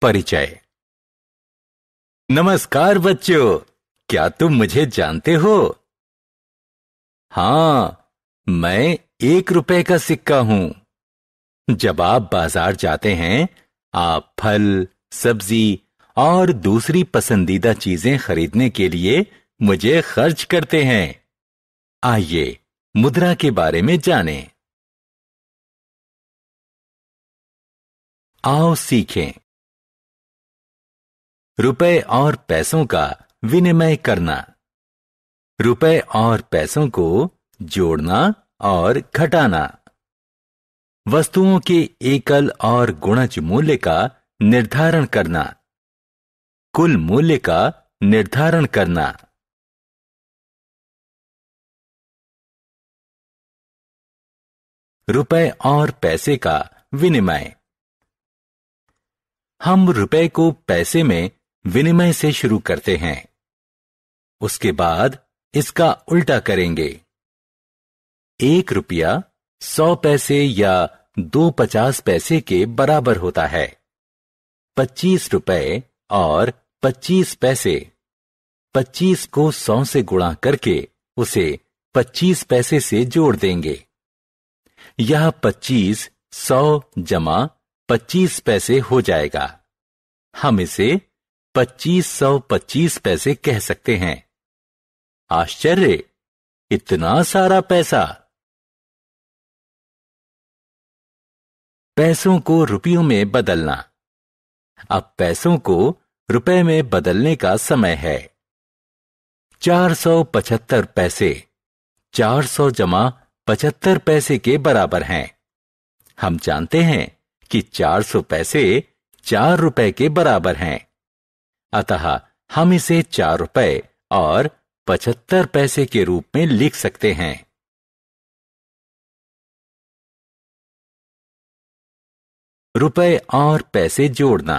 परिचय। नमस्कार बच्चों, क्या तुम मुझे जानते हो? हाँ, मैं 1 रुपए का सिक्का हूं। जब आप बाजार जाते हैं, आप फल, सब्जी और दूसरी पसंदीदा चीजें खरीदने के लिए मुझे खर्च करते हैं। आइए मुद्रा के बारे में जानें। आओ सीखें। रुपए और पैसों का विनिमय करना। रुपए और पैसों को जोड़ना और घटाना। वस्तुओं के एकल और गुणज मूल्य का निर्धारण करना। कुल मूल्य का निर्धारण करना। रुपए और पैसे का विनिमय। हम रुपए को पैसे में विनिमय से शुरू करते हैं, उसके बाद इसका उल्टा करेंगे। 1 रुपया 100 पैसे या 2 50 पैसे के बराबर होता है। 25 रुपए और 25 पैसे। 25 को 100 से गुणा करके उसे 25 पैसे से जोड़ देंगे। यह 25 100 जमा 25 पैसे हो जाएगा। हम इसे 2525 पैसे कह सकते हैं। आश्चर्य, इतना सारा पैसा! पैसों को रुपयों में बदलना। अब पैसों को रुपए में बदलने का समय है। 475 पैसे 400 जमा 75 पैसे के बराबर हैं। हम जानते हैं कि 400 पैसे 4 रुपए के बराबर हैं। अतः हम इसे 4 रुपए और 75 पैसे के रूप में लिख सकते हैं। रुपए और पैसे जोड़ना।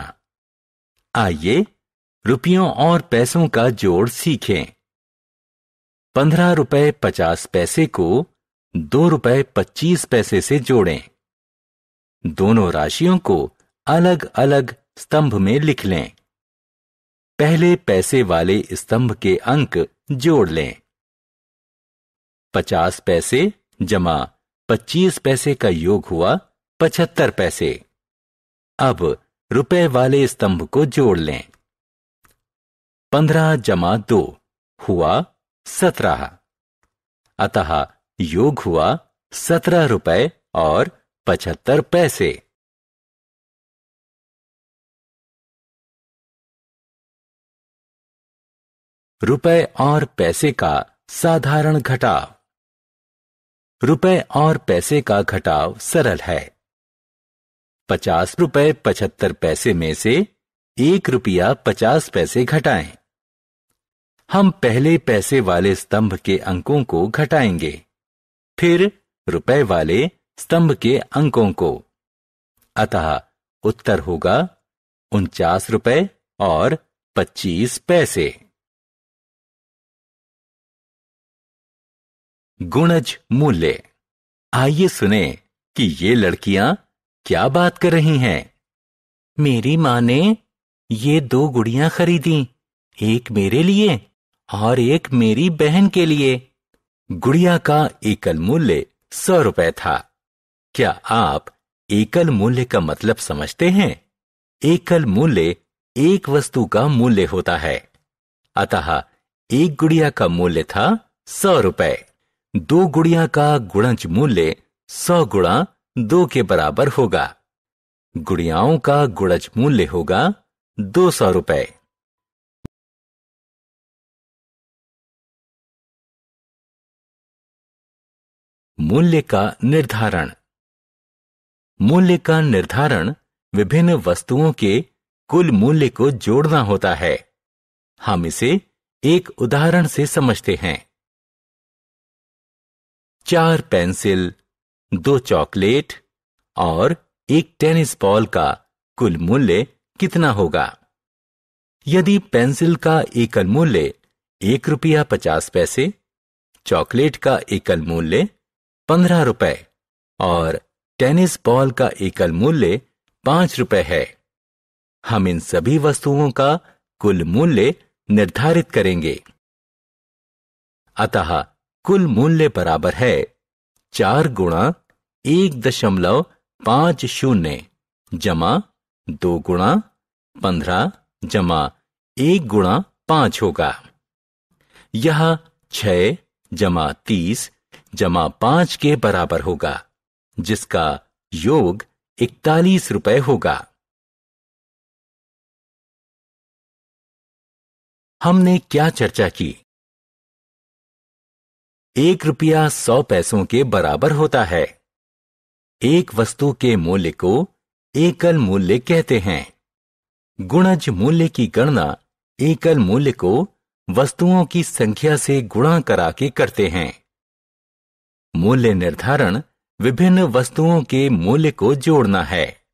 आइए रुपयों और पैसों का जोड़ सीखें। 15 रुपए 50 पैसे को 2 रुपए 25 पैसे से जोड़ें। दोनों राशियों को अलग अलग स्तंभ में लिख लें। पहले पैसे वाले स्तंभ के अंक जोड़ लें। 50 पैसे जमा 25 पैसे का योग हुआ 75 पैसे। अब रुपए वाले स्तंभ को जोड़ लें। 15 जमा 2 हुआ 17। अतः योग हुआ 17 रुपए और 75 पैसे। रुपए और पैसे का साधारण घटाव। रुपए और पैसे का घटाव सरल है। 50 रुपए 75 पैसे में से 1 रुपया 50 पैसे घटाएं। हम पहले पैसे वाले स्तंभ के अंकों को घटाएंगे, फिर रुपए वाले स्तंभ के अंकों को। अतः उत्तर होगा 49 रुपए और 25 पैसे। गुणज मूल्य। आइए सुने कि ये लड़कियां क्या बात कर रही हैं। मेरी मां ने ये 2 गुड़ियां खरीदी, एक मेरे लिए और एक मेरी बहन के लिए। गुड़िया का एकल मूल्य 100 रुपए था। क्या आप एकल मूल्य का मतलब समझते हैं? एकल मूल्य एक वस्तु का मूल्य होता है। अतः एक गुड़िया का मूल्य था 100 रुपए। 2 गुड़िया का गुणज मूल्य 100 गुणा 2 के बराबर होगा। गुड़ियाओं का गुणज मूल्य होगा 200 रुपए। मूल्य का निर्धारण। मूल्य का निर्धारण विभिन्न वस्तुओं के कुल मूल्य को जोड़ना होता है। हम इसे एक उदाहरण से समझते हैं। 4 पेंसिल, 2 चॉकलेट और 1 टेनिस बॉल का कुल मूल्य कितना होगा? यदि पेंसिल का एकल मूल्य 1 रुपया 50 पैसे, चॉकलेट का एकल मूल्य 15 रुपए और टेनिस बॉल का एकल मूल्य 5 रुपए है, हम इन सभी वस्तुओं का कुल मूल्य निर्धारित करेंगे। अतः कुल मूल्य बराबर है 4 गुणा 1.50 जमा 2 गुणा 15 जमा 1 गुणा 5 होगा। यह 6 जमा 30 जमा 5 के बराबर होगा, जिसका योग 41 रुपए होगा। हमने क्या चर्चा की? 1 रुपया 100 पैसों के बराबर होता है। एक वस्तु के मूल्य को एकल मूल्य कहते हैं। गुणज मूल्य की गणना एकल मूल्य को वस्तुओं की संख्या से गुणा करा के करते हैं। मूल्य निर्धारण विभिन्न वस्तुओं के मूल्य को जोड़ना है।